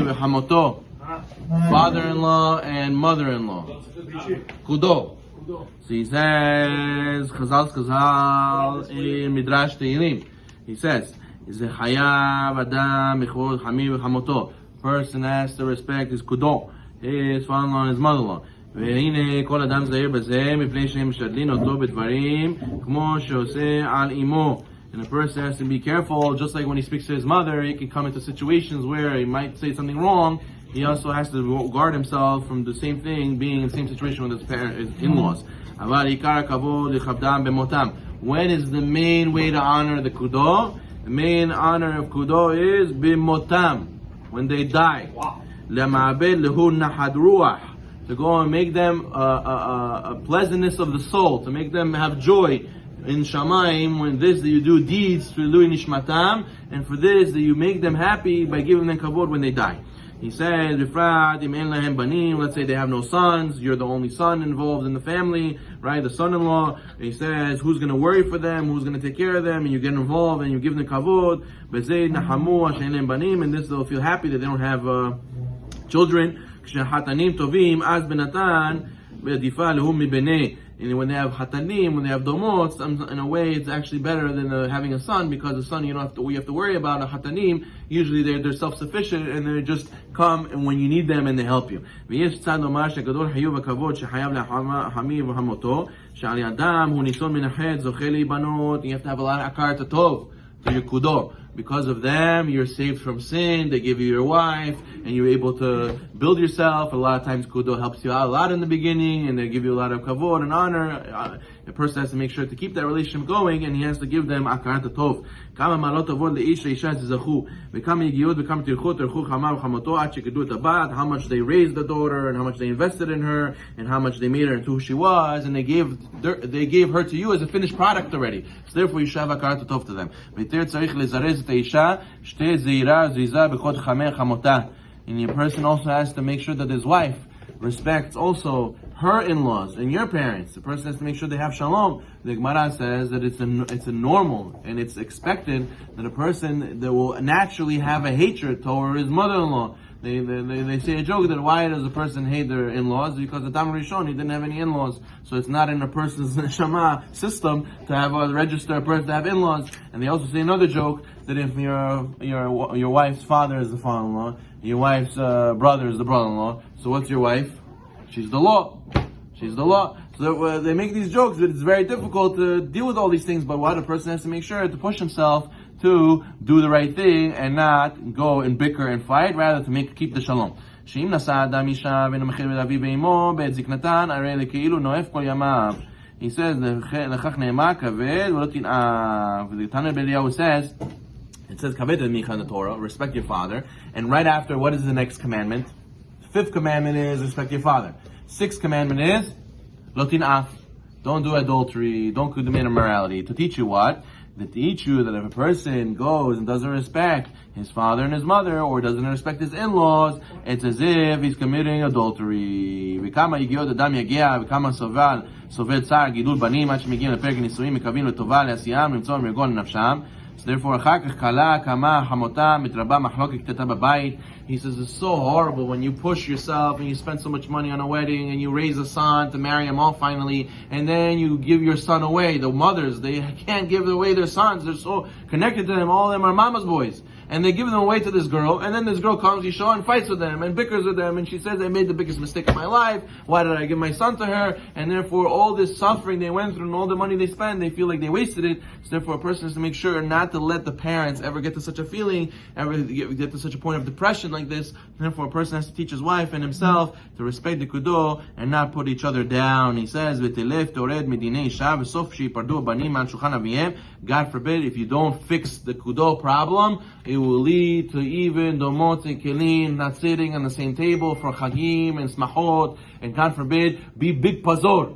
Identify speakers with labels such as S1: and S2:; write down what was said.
S1: v'chamoto, father-in-law and mother-in-law. Kudo. So he says, Chazal in Midrash Tehillim. He says, Zechayav Adam Mechod Hamim v'chamoto. Person has to respect his kudo, his father-in-law and his mother-in-law. והנה כל אדם זהיר בזה מפני שהם משדלים אותו בדברים כמו שעושה על אמו. And a person has to be careful, just like when he speaks to his mother, he can come into situations where he might say something wrong. He also has to guard himself from the same thing, being in the same situation with his in-laws. אבל עיקר הכבוד לכבדם במותם. When is the main way to honor the kudo? The main honor of kudo is bimotam, when they die. למעבד להו נחת רוח, to go and make them a pleasantness of the soul, to make them have joy in Shamayim. When this, that you do deeds to Lui Nishmatam, and for this, that you make them happy by giving them kavod when they die. He says, let's say they have no sons, you're the only son involved in the family, right? The son-in-law. He says, who's going to worry for them? Who's going to take care of them? And you get involved and you give them kavod. And this, they'll feel happy that they don't have children. כשהחתנים טובים, אז בנתן, בעדיפה להם מבני. And when they have hatanim, when they have domot, in a way it's actually better than having a son, because a son you have to worry about. A hatanim, usually they're self-sufficient and they just come and when you need them and they help you. ויש צד לומר שגדול חיוב הכבוד שחייב לחמיו וחמותו, שעל ידם הוא ניסון מן החטא זוכה להיבנות. You have to have a lot of akar tov to your kudo. Because of them, you're saved from sin. They give you your wife, and you're able to build yourself. A lot of times, kudo helps you out a lot in the beginning, and they give you a lot of kavod and honor. A person has to make sure to keep that relationship going, and he has to give them akarat tov. כמה מעלות טובות לאיש לאישה שזכו, וכמה יגיעות וכמה טרחו חמה וחמותו עד שקידו את הבת, how much they raised the daughter, and how much they invested in her, and how much they made her into who she was, and they gave her to you as a finished product already. So therefore you should have akarat tov to them. ויותר צריך לזרז את האישה, שתי זהירה זריזה בכל חמותה. And a person also has to make sure that his wife respects also her in-laws and your parents. The person has to make sure they have shalom. The Gemara says that it's a normal and it's expected that a person that will naturally have a hatred toward his mother-in-law. They say a joke that why does a person hate their in-laws? Because the Tam Rishon, he didn't have any in-laws. So it's not in a person's neshama system to have register a person to have in-laws. And they also say another joke that if your wife's father is the father-in-law, your wife's brother is the brother-in-law, so what's your wife? She's the law. She's the law. So they make these jokes, but it's very difficult to deal with all these things. But what a person has to make sure to push himself to do the right thing and not go and bicker and fight, rather to keep the shalom. שאם נשא האדם אישה ואינו מכיר לאביו ואמו בעת זקנתן, הרי לכאילו נואף כל ימיו. He says, לכך נאמר כבד ולא תנאף. The Tana Belial says, it says kaved micha in the Torah, respect your father. And right after, what is the next commandment? Fifth commandment is respect your father. Sixth commandment is lo tinaf. Don't do adultery. Don't commit immorality. To teach you what? To teach you that if a person goes and doesn't respect his father and his mother, or doesn't respect his in-laws, it's as if he's committing adultery. וכמה יגיעות אדם יגיע, וכמה סובל צער גידול בנים, עד שמגיעים לפרק נישואים, מקווים לטובה לעשיים, למצוא מרגון לנפשם. So therefore, אחר כך קלה, כמה, חמותה, מתרבה מחלוקת קטנה בבית. He says it's so horrible when you push yourself and you spend so much money on a wedding and you raise a son to marry him off finally, and then you give your son away. The mothers, they can't give away their sons. They're so connected to them. All of them are mama's boys. And they give them away to this girl, and then this girl comes, Yisha, and fights with them, and bickers with them, and she says, I made the biggest mistake of my life, why did I give my son to her? And therefore, all this suffering they went through, and all the money they spent, they feel like they wasted it. So therefore, a person has to make sure not to let the parents ever get to such a feeling, ever get to such a point of depression like this. And therefore, a person has to teach his wife and himself to respect the kudo, and not put each other down. He says, God forbid, if you don't fix the kudo problem, it will lead to even domot and kelim not sitting on the same table for chagim and smachot, and God forbid, be big pazor.